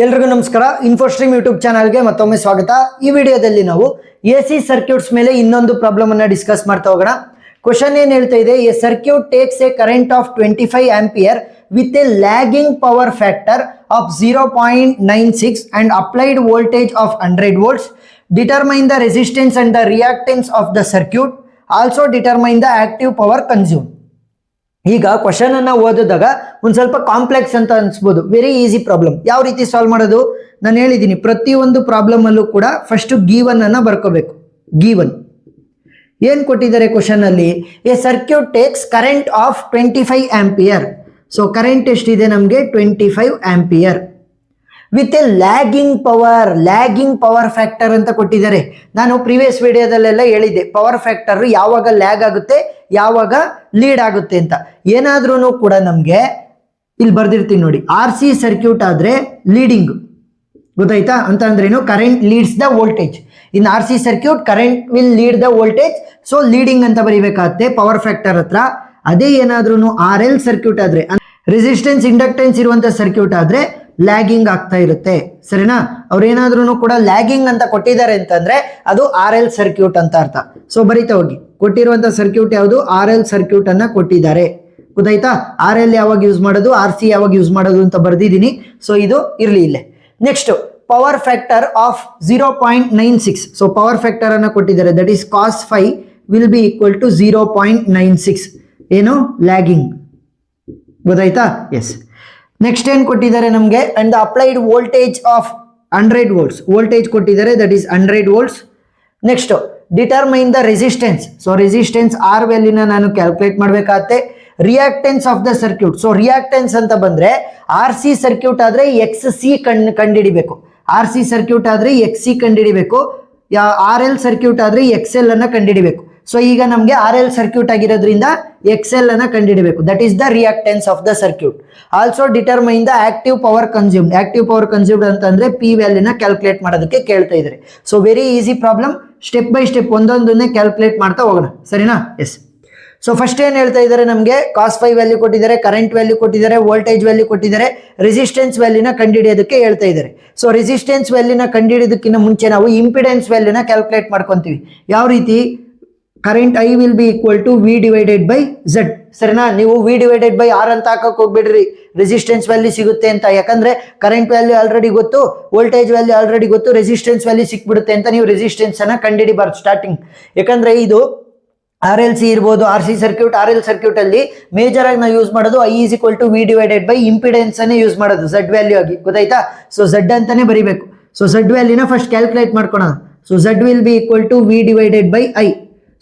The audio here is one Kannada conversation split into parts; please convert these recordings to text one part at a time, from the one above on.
ಎಲ್ರಿಗೂ ನಮಸ್ಕಾರ. ಇನ್ಫೋಸ್ಟ್ರೀಮ್ ಯೂಟ್ಯೂಬ್ ಚಾನಲ್ಗೆ ಮತ್ತೊಮ್ಮೆ ಸ್ವಾಗತ. ಈ ವಿಡಿಯೋದಲ್ಲಿ ನಾವು ಎಸಿ ಸರ್ಕ್ಯೂಟ್ಸ್ ಮೇಲೆ ಇನ್ನೊಂದು ಪ್ರಾಬ್ಲಮ್ ಅನ್ನ ಡಿಸ್ಕಸ್ ಮಾಡ್ತಾ ಹೋಗೋಣ. ಕ್ವಶನ್ ಏನ್ ಹೇಳ್ತಾ ಇದೆ, A circuit takes A current off 25 ampere with A lagging power factor of 0.96 and applied voltage of 100 volts. Determine the resistance and the reactance of the circuit. Also determine the active power consume. ಈಗ ಕ್ವಶನ್ ಅನ್ನ ಓದಿದಾಗ ಒಂದು ಸ್ವಲ್ಪ ಕಾಂಪ್ಲೆಕ್ಸ್ ಅಂತ ಅನ್ಸ್ಬೋದು. Very easy problem. ಯಾವ ರೀತಿ ಸಾಲ್ವ್ ಮಾಡೋದು ನಾನು ಹೇಳಿದ್ದೀನಿ. ಪ್ರತಿಯೊಂದು ಪ್ರಾಬ್ಲಮ್ ಅಲ್ಲೂ ಕೂಡ ಫಸ್ಟ್ ಗಿವನ್ ಅನ್ನ ಬರ್ಕೋಬೇಕು. ಗಿವನ್ ಏನ್ ಕೊಟ್ಟಿದ್ದಾರೆ ಕ್ವಶನ್ ಅಲ್ಲಿ, A circuit takes current off 25 ampere. So current ಎಷ್ಟಿದೆ ನಮಗೆ 25 ampere with A lagging power factor ಅಂತ ಕೊಟ್ಟಿದ್ದಾರೆ. ನಾನು ಪ್ರೀವಿಯಸ್ ವಿಡಿಯೋದಲ್ಲೆಲ್ಲ ಹೇಳಿದ್ದೆ ಪವರ್ ಫ್ಯಾಕ್ಟರ್ ಯಾವಾಗ ಲ್ಯಾಗ್ ಆಗುತ್ತೆ ಯಾವಾಗ ಲೀಡ್ ಆಗುತ್ತೆ ಅಂತ. ಏನಾದ್ರೂ ಕೂಡ ನಮಗೆ ಇಲ್ಲಿ ಬರ್ದಿರ್ತೀನಿ ನೋಡಿ, ಆರ್ ಸಿ ಸರ್ಕ್ಯೂಟ್ ಆದ್ರೆ ಲೀಡಿಂಗ್, ಗೊತ್ತಾಯ್ತಾ ಅಂತ ಅಂದ್ರೇನು, current leads the voltage. In R C circuit current will lead the voltage, so leading ಅಂತ ಬರೀಬೇಕಾಗುತ್ತೆ ಪವರ್ ಫ್ಯಾಕ್ಟರ್ ಹತ್ರ. ಅದೇ ಏನಾದ್ರೂ ಆರ್ ಎಲ್ ಸರ್ಕ್ಯೂಟ್ ಆದ್ರೆ, ರೆಸಿಸ್ಟೆನ್ಸ್ ಇಂಡಕ್ಟೆನ್ಸ್ ಇರುವಂತ ಸರ್ಕ್ಯೂಟ್ ಆದ್ರೆ ಲ್ಯಾಗಿಂಗ್ ಆಗ್ತಾ ಇರುತ್ತೆ. ಸರಿನಾ? ಅವ್ರೇನಾದ್ರೂ ಕೂಡ ಲ್ಯಾಗಿಂಗ್ ಅಂತ ಕೊಟ್ಟಿದ್ದಾರೆ ಅಂತಂದ್ರೆ ಅದು ಆರ್ ಎಲ್ ಸರ್ಕ್ಯೂಟ್ ಅಂತ ಅರ್ಥ. ಸೊ ಬರೀತಾ ಹೋಗಿ, ಕೊಟ್ಟಿರುವಂತ ಸರ್ಕ್ಯೂಟ್ ಯಾವುದು, ಆರ್ ಎಲ್ ಸರ್ಕ್ಯೂಟ್ ಅನ್ನ ಕೊಟ್ಟಿದ್ದಾರೆ. ಗೊತ್ತಾಯ್ತಾ? ಆರ್ ಎಲ್ ಯಾವಾಗ ಯೂಸ್ ಮಾಡೋದು, ಆರ್ ಸಿ ಯಾವಾಗ ಯೂಸ್ ಮಾಡೋದು ಅಂತ ಬರ್ದಿದ್ದೀನಿ. ಸೊ ಇದು ಇರ್ಲಿ ಇಲ್ಲೇ. Next power factor of 0.96. So power factor ಅನ್ನ ಕೊಟ್ಟಿದ್ದಾರೆ, that is cos 5 will be equal to 0.96. ಏನು, ಲ್ಯಾಗಿಂಗ್. ಗೊತ್ತಾಯ್ತಾ? ಎಸ್. ನೆಕ್ಸ್ಟ್ ಏನ್ ಕೊಟ್ಟಿದ್ದಾರೆ ನಮಗೆ, and the applied voltage of 100 volts. Voltage ಕೊಟ್ಟಿದ್ದಾರೆ, that is 100 volts. Next determine the resistance. So resistance R ವ್ಯಾಲ್ಯೂನ ನಾನು ಕ್ಯಾಲ್ಕುಲೇಟ್ ಮಾಡಬೇಕಾಗತ್ತೆ. Reactance of the circuit. So reactance ಅಂತ ಬಂದ್ರೆ ಆರ್ ಸಿ ಸರ್ಕ್ಯೂಟ್ ಆದ್ರೆ ಎಕ್ಸ್ ಸಿ ಕಂಡಿಡಿಬೇಕು. ಆರ್ ಸಿ ಸರ್ಕ್ಯೂಟ್ ಆದ್ರೆ ಎಕ್ಸ್ ಸಿ ಕಂಡಿಡಿಬೇಕು. ಆರ್ ಎಲ್ ಸರ್ಕ್ಯೂಟ್ ಆದ್ರೆ ಎಕ್ಸ್ ಎಲ್ ಅನ್ನ ಕಂಡಿಡಿಬೇಕು. ಸೊ ಈಗ ನಮಗೆ ಆರ್ ಎಲ್ ಸರ್ಕ್ಯೂಟ್ ಆಗಿರೋದ್ರಿಂದ ಎಕ್ಸ್ ಎಲ್ ಅನ್ನ ಕಂಡಿಡಬೇಕು. That is the reactance of the circuit. Also determine the active power consumed. Active power consumed ಅಂತಂದ್ರೆ ಪಿ ವ್ಯಾಲ್ಯೂನ ಕ್ಯಾಲ್ಕುಲೇಟ್ ಮಾಡೋದಕ್ಕೆ ಕೇಳ್ತಾ ಇದ್ದಾರೆ. So very easy problem. Step by step ಒಂದೊಂದನ್ನೇ ಕ್ಯಾಲ್ಕುಲೇಟ್ ಮಾಡ್ತಾ ಹೋಗೋಣ. ಸರಿನಾ? ಎಸ್. ಸೊ ಫಸ್ಟ್ ಏನ್ ಹೇಳ್ತಾ ಇದ್ದಾರೆ ನಮಗೆ, cos 5 ವ್ಯಾಲ್ಯೂ ಕೊಟ್ಟಿದ್ದಾರೆ, ಕರೆಂಟ್ ವ್ಯಾಲ್ಯೂ ಕೊಟ್ಟಿದ್ದಾರೆ, ವೋಲ್ಟೇಜ್ ವ್ಯಾಲ್ಯೂ ಕೊಟ್ಟಿದ್ದಾರೆ, ರೆಸಿಸ್ಟೆನ್ಸ್ ವ್ಯಾಲ್ಯೂನ ಕಂಡುಹಿಡಿಯೋದಕ್ಕೆ ಹೇಳ್ತಾ ಇದ್ದಾರೆ. ಸೊ ರೆಸಿಸ್ಟೆನ್ಸ್ ವ್ಯಾಲ್ಯೂನ ಕಂಡುಹಿಡಿಯೋದಕ್ಕಿಂತ ಮುಂಚೆ ನಾವು ಇಂಪಿಡೆನ್ಸ್ ವ್ಯಾಲ್ಯೂನ ಕ್ಯಾಲ್ಕುಲೇಟ್ ಮಾಡ್ಕೊಂತೀವಿ. ಯಾವ ರೀತಿ, current I will be equal to V divided by Z. ಸರಿನಾ? ನೀವು ವಿ ಡಿವೈಡೆಡ್ ಬೈ ಆರ್ ಅಂತ ಹಾಕಕ್ ಹೋಗ್ಬಿಡ್ರಿ, ರೆಸಿಸ್ಟೆನ್ಸ್ ವ್ಯಾಲ್ಯೂ ಸಿಗುತ್ತೆ ಅಂತ. ಯಾಕಂದ್ರೆ ಕರೆಂಟ್ ವ್ಯಾಲ್ಯೂ ಆಲ್ರೆಡಿ ಗೊತ್ತು, ವೋಲ್ಟೇಜ್ ವ್ಯಾಲ್ಯೂ ಆಲ್ರೆಡಿ ಗೊತ್ತು, ರೆಸಿಸ್ಟೆನ್ಸ್ ವ್ಯಾಲ್ಯೂ ಸಿಕ್ಬಿಡುತ್ತೆ ಅಂತ ನೀವು ರೆಸಿಸ್ಟೆನ್ಸ್ ಅನ್ನ ಕಂಡುಹಿಡಿಬಾರ್ದು ಸ್ಟಾರ್ಟಿಂಗ್. ಯಾಕಂದ್ರೆ ಇದು ಆರ್ ಎಲ್ ಸಿ ಇರ್ಬೋದು, R C circuit, R L circuit ಅಲ್ಲಿ ಮೇಜರ್ ಆಗಿ ನಾವು ಯೂಸ್ ಮಾಡೋದು I is equal to V divided by impedance ಅನ್ನೇ ಯೂಸ್ ಮಾಡೋದು ಝಡ್ ವ್ಯಾಲ್ಯೂ ಆಗಿ. ಗೊತ್ತಾಯ್ತಾ? ಸೊ ಝಡ್ ಅಂತಾನೆ ಬರೀಬೇಕು. ಸೊ ಝಡ್ ವ್ಯಾಲ್ಯೂನ ಫಸ್ಟ್ ಕ್ಯಾಲ್ಕುಲೇಟ್ ಮಾಡ್ಕೋಣ. So Z will be equal to V divided by I.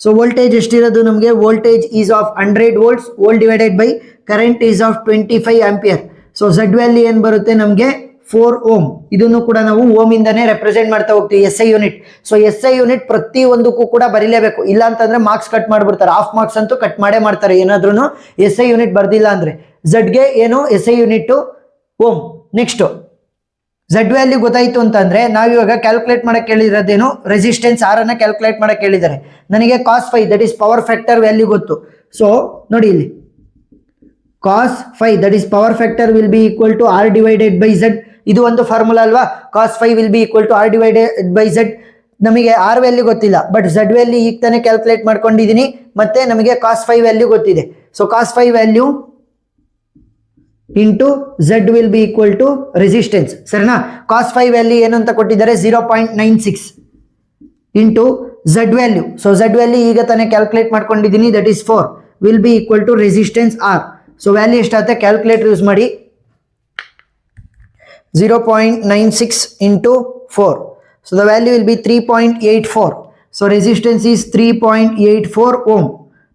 So voltage ಎಷ್ಟಿರೋದು ನಮಗೆ, voltage is of 100 volts, volt divided by current is of 25 ampere. So Z value ಏನ್ ಬರುತ್ತೆ ನಮಗೆ 4 ohm. ಇದನ್ನು ಕೂಡ ನಾವು ಓಮ್ ಇಂದಾನೆ ರೆಪ್ರೆಸೆಂಟ್ ಮಾಡ್ತಾ ಹೋಗ್ತೀವಿ, S I unit. So S I unit ಪ್ರತಿ ಒಂದಕ್ಕೂ ಕೂಡ ಬರೀಲೇಬೇಕು, ಇಲ್ಲ ಅಂತಂದ್ರೆ ಮಾರ್ಕ್ಸ್ ಕಟ್ ಮಾಡ್ಬಿಡ್ತಾರೆ. ಹಾಫ್ ಮಾರ್ಕ್ಸ್ ಅಂತೂ ಕಟ್ ಮಾಡೇ ಮಾಡ್ತಾರೆ ಏನಾದ್ರೂ ಎಸ್ ಐ ಯೂನಿಟ್ ಬರ್ದಿಲ್ಲ ಅಂದ್ರೆ. ಝಡ್ಗೆ ಏನು S I unit ohm. Next Z value ಗೊತ್ತಾಯ್ತು ಅಂತಂದ್ರೆ ನಾವಿವಾಗ ಕ್ಯಾಲ್ಕುಲೇಟ್ ಮಾಡಕ್ ಹೇಳಿರೋದೇನು, ರೆಸಿಸ್ಟೆನ್ಸ್ ಆರ್ ಅನ್ನ ಕ್ಯಾಲ್ಕುಲೇಟ್ ಮಾಡಕ್ ಹೇಳಿದ್ದಾರೆ. ನನಗೆ cos 5 that is power factor value ಗೊತ್ತು. ಸೊ ನೋಡಿ ಇಲ್ಲಿ cos 5 that is power factor will be equal to R divided by Z. ಇದು ಒಂದು ಫಾರ್ಮುಲಾ ಅಲ್ವಾ, cos 5 will be equal to R divided by Z. ನಮಗೆ ಆರ್ ವ್ಯಾಲ್ಯೂ ಗೊತ್ತಿಲ್ಲ, ಬಟ್ ಝಡ್ ವ್ಯಾಲ್ಯೂ ಈಗ ತಾನೇ ಕ್ಯಾಲ್ಕುಲೇಟ್ ಮಾಡ್ಕೊಂಡಿದ್ದೀನಿ. ಮತ್ತೆ ನಮಗೆ cos 5 ವ್ಯಾಲ್ಯೂ ಗೊತ್ತಿದೆ. So cos 5 value into Z will be equal to resistance. ಸರಿನಾ? cos 5 ವ್ಯಾಲ್ಯೂ ಏನು ಅಂತ ಕೊಟ್ಟಿದ್ದಾರೆ 0.96 into Z value. So Z value ಈಗ ತಾನೇ ಕ್ಯಾಲ್ಕುಲೇಟ್ ಮಾಡ್ಕೊಂಡಿದ್ದೀನಿ, that is 4 will be equal to resistance R. So value ಎಷ್ಟಾಗುತ್ತೆ ಕ್ಯಾಲ್ಕುಲೇಟರ್ ಯೂಸ್ ಮಾಡಿ, 0.96 into 4. So the value will be 3.84. So resistance is 3.84 ohm.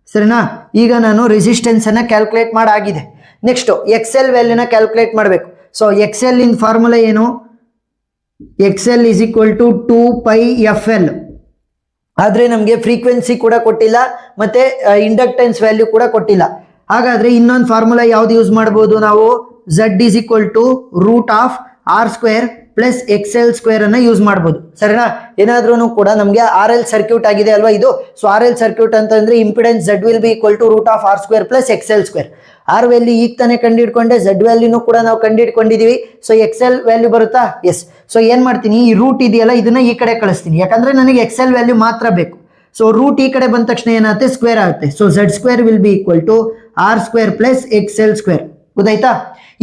ಸರಿನಾ? ಈಗ ನಾನು ರೆಸಿಸ್ಟೆನ್ಸ್ ಅನ್ನ ಕ್ಯಾಲ್ಕುಲೇಟ್ ಮಾಡಾಗಿದೆ. ನೆಕ್ಸ್ಟ್ ಎಕ್ಸ್ ಎಲ್ ವ್ಯಾಲ್ಯೂನ ಕ್ಯಾಲ್ಕುಲೇಟ್ ಮಾಡಬೇಕು. So X L in formula ಏನು, X L is equal to 2πfl. ಆದ್ರೆ ನಮಗೆ ಫ್ರೀಕ್ವೆನ್ಸಿ ಕೂಡ ಕೊಟ್ಟಿಲ್ಲ, ಮತ್ತೆ ಇಂಡಕ್ಟೆನ್ಸ್ ವ್ಯಾಲ್ಯೂ ಕೂಡ ಕೊಟ್ಟಿಲ್ಲ. ಹಾಗಾದ್ರೆ ಇನ್ನೊಂದು ಫಾರ್ಮುಲಾ ಯಾವ್ದು ಯೂಸ್ ಮಾಡಬಹುದು ನಾವು, Z is equal to root of R square plus X L square ಅನ್ನ ಯೂಸ್ ಮಾಡಬಹುದು. ಸರಿನಾ? ಏನಾದ್ರೂ ಕೂಡ ನಮಗೆ ಆರ್ ಎಲ್ ಸರ್ಕ್ಯೂಟ್ ಆಗಿದೆ ಅಲ್ವಾ ಇದು. ಸೊ ಆರ್ ಎಲ್ ಸರ್ಕ್ಯೂಟ್ ಅಂತಂದ್ರೆ impedance Z will be equal to root of R square plus X L square. R value ಈಗ ತಾನೇ ಕಂಡಿಡ್ಕೊಂಡೆ, ಝೆಡ್ ವ್ಯಾಲ್ಯೂನು ಕೂಡ ನಾವು ಕಂಡಿಡ್ಕೊಂಡಿದೀವಿ. ಸೊ ಎಕ್ಸೆಲ್ ವ್ಯಾಲ್ಯೂ ಬರುತ್ತಾ? ಎಸ್. ಸೊ ಏನ್ ಮಾಡ್ತೀನಿ, ಈ ರೂಟ್ ಇದೆಯಲ್ಲ ಇದನ್ನ ಈ ಕಡೆ ಕಳಿಸ್ತೀನಿ, ಯಾಕಂದ್ರೆ ನನಗೆ ಎಕ್ಸೆಲ್ ವ್ಯಾಲ್ಯೂ ಮಾತ್ರ ಬೇಕು. ಸೊ ರೂಟ್ ಈ ಕಡೆ ಬಂದ ತಕ್ಷಣ ಏನಾಗುತ್ತೆ, ಸ್ಕ್ವೇರ್ ಆಗುತ್ತೆ. So Z square will be equal to R square plus X L square. ಗೊತ್ತಾಯ್ತಾ?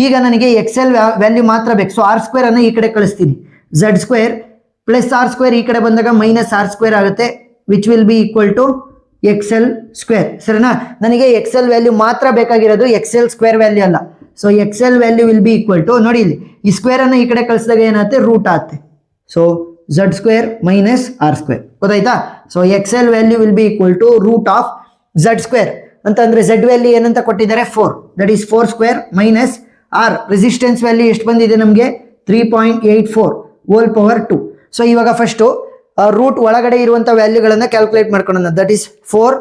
ಈಗ ನನಗೆ ಎಕ್ಸೆಲ್ ವ್ಯಾಲ್ಯೂ ಮಾತ್ರ ಬೇಕು. ಸೊ ಆರ್ ಸ್ಕ್ವೇರ್ ಅನ್ನ ಈ ಕಡೆ ಕಳಿಸ್ತೀನಿ, Z square plus R square ಈ ಕಡೆ ಬಂದಾಗ ಮೈನಸ್ ಆರ್ ಸ್ಕ್ವೇರ್ ಆಗುತ್ತೆ, which will be equal to X L square. ಸರಿನಾ? ನನಗೆ ಎಕ್ಸೆಲ್ ವ್ಯಾಲ್ಯೂ ಮಾತ್ರ ಬೇಕಾಗಿರೋದು, ಎಕ್ಸೆಲ್ ಸ್ಕ್ವೇರ್ ವ್ಯಾಲ್ಯೂ ಅಲ್ಲ. So X L value will be equal to, ನೋಡಿ ಇಲ್ಲಿ ಈ ಸ್ಕ್ವೇರ್ ಅನ್ನ ಈ ಕಡೆ ಕಳಿಸಿದಾಗ ಏನಾಗುತ್ತೆ, ರೂಟ್ ಆಗುತ್ತೆ. So Z square minus R square. ಗೊತ್ತಾಯ್ತಾ? So X L value will be equal to root of Z square ಅಂತಂದ್ರೆ ಝೆಡ್ ವ್ಯಾಲ್ಯೂ ಏನಂತ ಕೊಟ್ಟಿದ್ದಾರೆ, 4, that is 4 square minus R resistance value ಎಷ್ಟು ಬಂದಿದೆ ನಮಗೆ, 3.84 ಹೋಲ್ ಪವರ್ 2. ಸೊ ಇವಾಗ ಫಸ್ಟು ರೂಟ್ ಒಳಗಡೆ ಇರುವಂತ ವ್ಯಾಲ್ಯೂಗಳನ್ನ ಕ್ಯಾಲ್ಕುಲೇಟ್ ಮಾಡ್ಕೊಳ್ಳೋಣ. ದಟ್ ಈಸ್ 4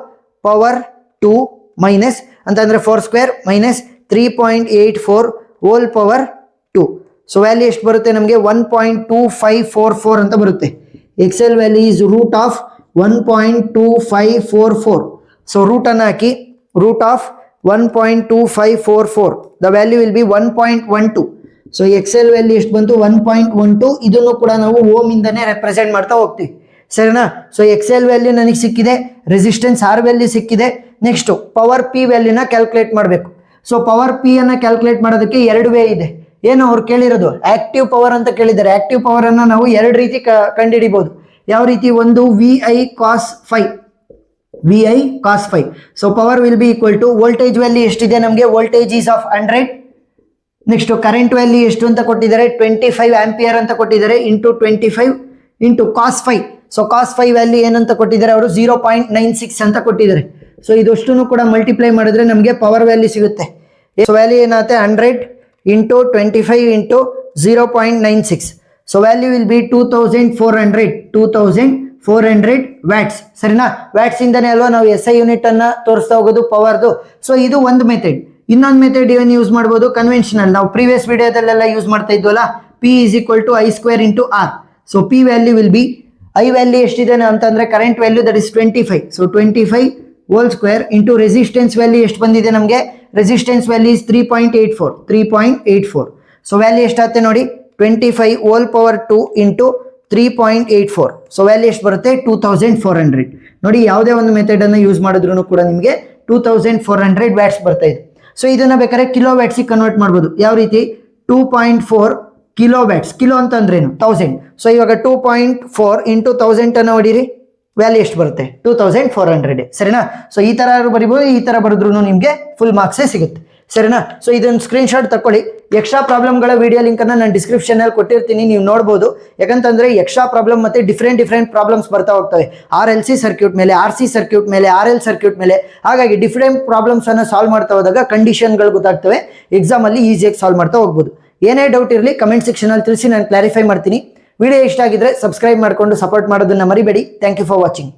ಪವರ್ 2 ಮೈನಸ್ ಅಂತಂದ್ರೆ 4 square minus 3.84 whole power 2. So value ಎಷ್ಟು ಬರುತ್ತೆ ನಮಗೆ, 1.2544 ಅಂತ ಬರುತ್ತೆ. X L value is root of 1.2544. So root ಅನ್ನ ಹಾಕಿ, root of 1.2544, the value will be 1.12. So X L value ಎಷ್ಟು ಬಂತು, 1.12. ಇದನ್ನು ಕೂಡ ನಾವು ಓಮ್ ಇಂದಾನೆ ರೆಪ್ರೆಸೆಂಟ್ ಮಾಡ್ತಾ ಹೋಗ್ತೀವಿ. ಸರಿನಾ? ಸೊ ಎಕ್ಸೆಲ್ ವ್ಯಾಲ್ಯೂ ನನಗೆ ಸಿಕ್ಕಿದೆ, ರೆಸಿಸ್ಟೆನ್ಸ್ ಆರ್ ವ್ಯಾಲ್ಯೂ ಸಿಕ್ಕಿದೆ. ನೆಕ್ಸ್ಟ್ ಪವರ್ ಪಿ ವ್ಯಾಲ್ಯೂನ ಕ್ಯಾಲ್ಕುಲೇಟ್ ಮಾಡಬೇಕು. ಸೊ ಪವರ್ ಪಿ ಅನ್ನ ಕ್ಯಾಲ್ಕುಲೇಟ್ ಮಾಡೋದಕ್ಕೆ 2 ವೇ ಇದೆ. ಏನು ಅವ್ರು ಕೇಳಿರೋದು, ಆಕ್ಟಿವ್ ಪವರ್ ಅಂತ ಕೇಳಿದ್ದಾರೆ. ಆಕ್ಟಿವ್ ಪವರ್ ಅನ್ನ ನಾವು 2 ರೀತಿ ಕಂಡುಹಿಡಿಬಹುದು. ಯಾವ ರೀತಿ, ಒಂದು VI cos phi, VI cos phi. So power will be equal to, voltage value ಎಷ್ಟಿದೆ ನಮಗೆ, voltage is of 100. Next current value ಎಷ್ಟು ಅಂತ ಕೊಟ್ಟಿದ್ದಾರೆ, 25 ಆಂಪಿಯರ್ ಅಂತ ಕೊಟ್ಟಿದ್ದಾರೆ, into 25 into cos phi. So cos phi value ಏನಂತ ಕೊಟ್ಟಿದ್ದಾರೆ ಅವರು, 0.96 ಅಂತ ಕೊಟ್ಟಿದ್ದಾರೆ. ಸೊ ಇದಷ್ಟು ಕೂಡ ಮಲ್ಟಿಪ್ಲೈ ಮಾಡಿದ್ರೆ ನಮಗೆ ಪವರ್ ವ್ಯಾಲ್ಯೂ ಸಿಗುತ್ತೆ. ಸೊ ವ್ಯಾಲ್ಯೂ ಏನಾಗುತ್ತೆ, 100 into 25 into 0.96. So value will B 2400 watts. ಸರಿನಾ? ವ್ಯಾಟ್ಸ್ ಇಂದಾನೆ ಅಲ್ವಾ ನಾವು SI ಯೂನಿಟ್ ಅನ್ನ ತೋರಿಸ್ತಾ ಹೋಗೋದು ಪವರ್ದು. ಸೊ ಇದು ಒಂದು ಮೆಥಡ್. ಇನ್ನೊಂದು ಮೆಥಡ್ ಏನು ಯೂಸ್ ಮಾಡ್ಬೋದು, ಕನ್ವೆನ್ಷನಲ್. ನಾವು ಪ್ರೀವಿಯಸ್ ವಿಡಿಯೋದಲ್ಲೆಲ್ಲ ಯೂಸ್ ಮಾಡ್ತಾ ಇದ್ವಲ್ಲ, P is equal to I square into R. So P value will B, I value ಎಷ್ಟಿದೆ ಅಂತಂದ್ರೆ current value that is 25. So 25 whole square into resistance value ಎಷ್ಟು ಬಂದಿದೆ ನಮಗೆ, resistance value is 3.84. So value ಎಷ್ಟಾಗುತ್ತೆ ನೋಡಿ, 25 hole power 2 into 3.84. So value ಎಷ್ಟು ಬರುತ್ತೆ, 2400. ನೋಡಿ ಯಾವುದೇ ಒಂದು ಮೆಥಡ್ ಅನ್ನು ಯೂಸ್ ಮಾಡಿದ್ರು ಕೂಡ ನಿಮಗೆ 2400 ವ್ಯಾಟ್ಸ್ ಬರ್ತಾ ಇದೆ. ಸೊ ಇದನ್ನ ಬೇಕಾದ್ರೆ ಕಿಲೋ ವ್ಯಾಟ್ಸಿಗೆ ಕನ್ವರ್ಟ್ ಮಾಡ್ಬೋದು. ಯಾವ ರೀತಿ, 2.4 ಕಿಲೋ ವ್ಯಾಟ್ಸ್. ಕಿಲೋ ಅಂತಂದ್ರೇನು, 1000. ಸೊ ಇವಾಗ 2.4 ಇಂಟು 1000 ಅನ್ನ ಹೊಡೀರಿ, ವ್ಯಾಲ್ಯೂ ಎಷ್ಟು ಬರುತ್ತೆ, 2400. ಸರಿನಾ? ಸೊ ಈ ತರ ಬರಿಬೋದು, ಈ ತರ ಬರೆದ್ರು ನಿಮಗೆ ಫುಲ್ ಮಾರ್ಕ್ಸೇ ಸಿಗುತ್ತೆ. ಸರಿನಾ? ಸೊ ಇದನ್ನು ಸ್ಕ್ರೀನ್ ಶಾಟ್ ತಕೊಳ್ಳಿ. ಎಕ್ಸ್ಟ್ರಾ ಪ್ರಾಬ್ಲಮ್ಗಳ ವಿಡಿಯೋ ಲಿಂಕ್ ಅನ್ನ ನಾನು ಡಿಸ್ಕ್ರಿಪ್ಷನ್ ಅಲ್ಲಿ ಕೊಟ್ಟಿರ್ತೀನಿ, ನೀವು ನೋಡಬಹುದು. ಯಾಕಂತಂದ್ರೆ ಎಕ್ಸ್ಟ್ರಾ ಪ್ರಾಬ್ಲಮ್ ಮತ್ತೆ ಡಿಫ್ರೆಂಟ್ ಪ್ರಾಬ್ಲಮ್ಸ್ ಬರ್ತಾ ಹೋಗ್ತವೆ, RLC ಸರ್ಕ್ಯೂಟ್ ಮೇಲೆ, RC ಸರ್ಕ್ಯೂಟ್ ಮೇಲೆ, RL ಸರ್ಕ್ಯೂಟ್ ಮೇಲೆ. ಹಾಗಾಗಿ ಡಿಫ್ರೆಂಟ್ ಪ್ರಾಬ್ಲಮ್ಸ್ ಅನ್ನ ಸಾಲ್ವ್ ಮಾಡ್ತಾ ಹೋದಾಗ ಕಂಡೀಷನ್ಗಳು ಗೊತ್ತಾಗ್ತವೆ, ಎಕ್ಸಾಮ್ ಅಲ್ಲಿ ಈಸಿಯಾಗಿ ಸಾಲ್ವ್ ಮಾಡ್ತಾ ಹೋಗ್ಬೋದು. ಏನೇ ಡೌಟ್ ಇರಲಿ ಕಮೆಂಟ್ ಸೆಕ್ಷನ್ ಅಲ್ಲಿ ತಿಳಿಸಿ, ನಾನು ಕ್ಲಾರಿಫೈ ಮಾಡ್ತೀನಿ. ವಿಡಿಯೋ ಇಷ್ಟ ಆಗಿದ್ರೆ ಸಬ್ಸ್ಕ್ರೈಬ್ ಮಾಡ್ಕೊಂಡು ಸಪೋರ್ಟ್ ಮಾಡೋದನ್ನ ಮರಿಬೇಡಿ. Thank you for watching.